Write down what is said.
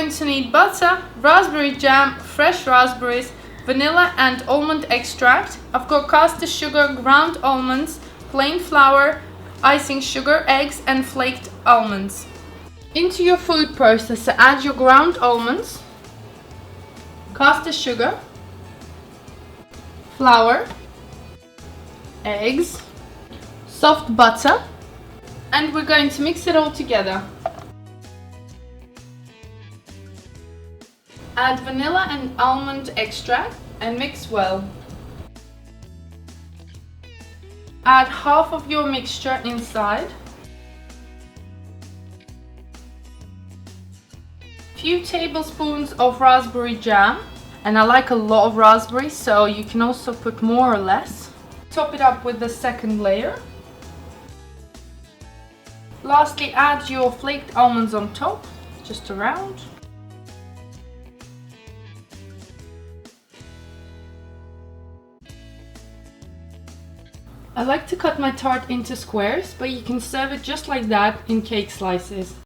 going to need butter, raspberry jam, fresh raspberries, vanilla and almond extract. I've got caster sugar, ground almonds, plain flour, icing sugar, eggs and flaked almonds. Into your food processor add your ground almonds, caster sugar, flour, eggs, soft butter, and we're going to mix it all together. Add vanilla and almond extract and mix well. Add half of your mixture inside. Few tablespoons of raspberry jam, and I like a lot of raspberries, so you can also put more or less. Top it up with the second layer. Lastly, add your flaked almonds on top, just around. I like to cut my tart into squares, but you can serve it just like that in cake slices.